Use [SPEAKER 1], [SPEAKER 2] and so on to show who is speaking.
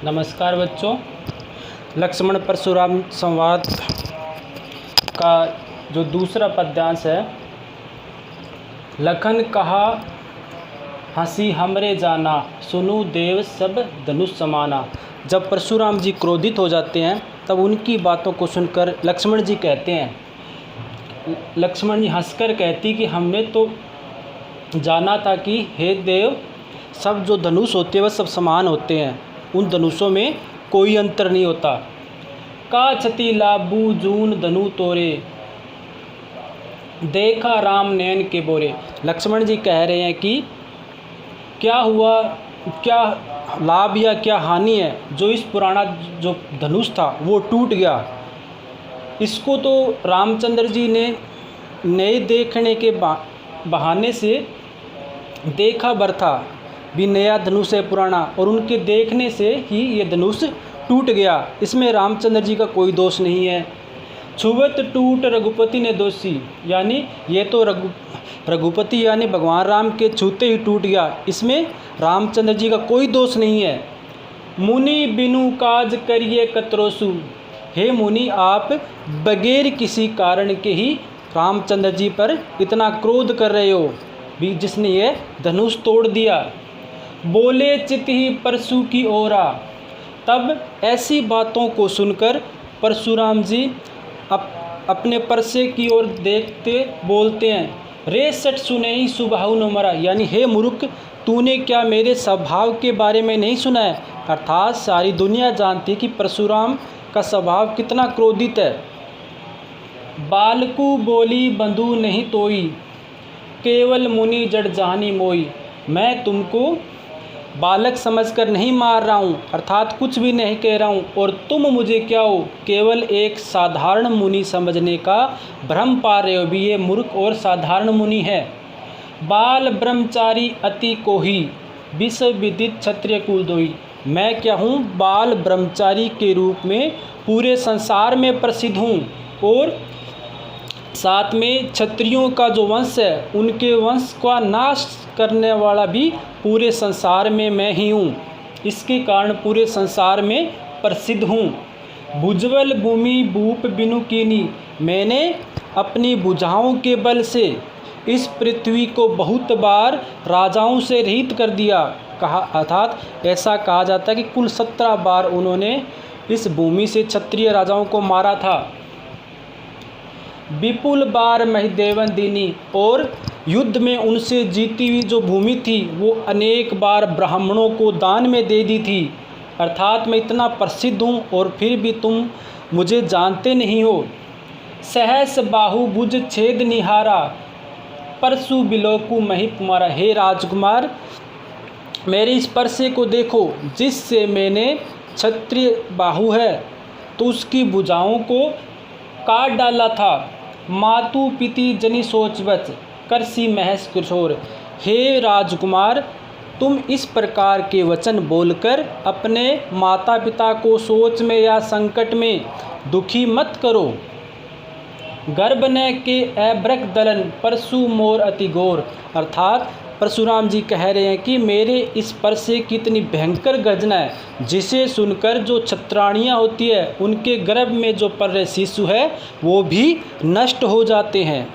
[SPEAKER 1] नमस्कार बच्चों। लक्ष्मण परशुराम संवाद का जो दूसरा पद्यांश है, लखन कहा हंसी हमरे जाना, सुनु देव सब धनुष समाना। जब परशुराम जी क्रोधित हो जाते हैं तब उनकी बातों को सुनकर लक्ष्मण जी कहते हैं, लक्ष्मण जी हंसकर कहती कि हमने तो जाना था कि हे देव, सब जो धनुष होते हैं वह सब समान होते हैं, उन धनुषों में कोई अंतर नहीं होता। का छति लाबू जून धनु तोरे, देखा राम नयन के बोरे। लक्ष्मण जी कह रहे हैं कि क्या हुआ, क्या लाभ या क्या हानि है, जो इस पुराना जो धनुष था वो टूट गया। इसको तो रामचंद्र जी ने नए देखने के बहाने से देखा बर था भी नया धनुष है पुराना, और उनके देखने से ही ये धनुष टूट गया। इसमें रामचंद्र जी का कोई दोष नहीं है। छुवत टूट रघुपति ने दोषी, यानी ये तो रघुपति यानी भगवान राम के छूते ही टूट गया, इसमें रामचंद्र जी का कोई दोष नहीं है। मुनि बिनु काज करिए कतरोसु, हे मुनि आप बगैर किसी कारण के ही रामचंद्र जी पर इतना क्रोध कर रहे हो भी, जिसने ये धनुष तोड़ दिया। बोले चित ही परशु की ओरा, तब ऐसी बातों को सुनकर परशुराम जी अपने परसे की ओर देखते बोलते हैं, रे सट सुने ही सुबाहु न मरा, यानी हे मूर्ख, तूने क्या मेरे स्वभाव के बारे में नहीं सुना है। अर्थात सारी दुनिया जानती है कि परशुराम का स्वभाव कितना क्रोधित है। बालकू बोली बंधु नहीं तोई, केवल मुनि जड़ जानी मोई। मैं तुमको बालक समझकर नहीं मार रहा हूँ, अर्थात कुछ भी नहीं कह रहा हूँ, और तुम मुझे क्या हो, केवल एक साधारण मुनि समझने का भ्रम पा रहे हो भी, ये मूर्ख और साधारण मुनि है। बाल ब्रह्मचारी अति कोही, विश्व विदित क्षत्रिय कुल दोई। मैं क्या हूँ, बाल ब्रह्मचारी के रूप में पूरे संसार में प्रसिद्ध हूँ, और साथ में क्षत्रियों का जो वंश है उनके वंश का नाश करने वाला भी पूरे संसार में मैं ही हूँ। इसके कारण पूरे संसार में प्रसिद्ध हूँ। भुजबल भूमि भूप बिनु कीनी, मैंने अपनी भुजाओं के बल से इस पृथ्वी को बहुत बार राजाओं से रहित कर दिया। कहा अर्थात ऐसा कहा जाता है कि कुल 17 बार उन्होंने इस भूमि से क्षत्रिय राजाओं को मारा था। विपुल बार महिदेवन दीनी, और युद्ध में उनसे जीती हुई जो भूमि थी वो अनेक बार ब्राह्मणों को दान में दे दी थी। अर्थात मैं इतना प्रसिद्ध हूँ और फिर भी तुम मुझे जानते नहीं हो। सहस बाहु भुज छेद निहारा, परशु बिलोकु मही तुम्हारा। हे राजकुमार, मेरे इस परसे को देखो, जिससे मैंने क्षत्रिय बाहु है तो उसकी भुजाओं को काट डाला था। मातु पिति जनि सोचवच, करसी महस किशोर। हे राजकुमार, तुम इस प्रकार के वचन बोलकर अपने माता पिता को सोच में या संकट में दुखी मत करो। गर्भ न के अभ्रक दलन, परशु मोर अति घोर। अर्थात परशुराम जी कह रहे हैं कि मेरे इस परसे की इतनी भयंकर गर्जना है, जिसे सुनकर जो क्षत्राणियाँ होती है उनके गर्भ में जो पर रहे शिशु है वो भी नष्ट हो जाते हैं।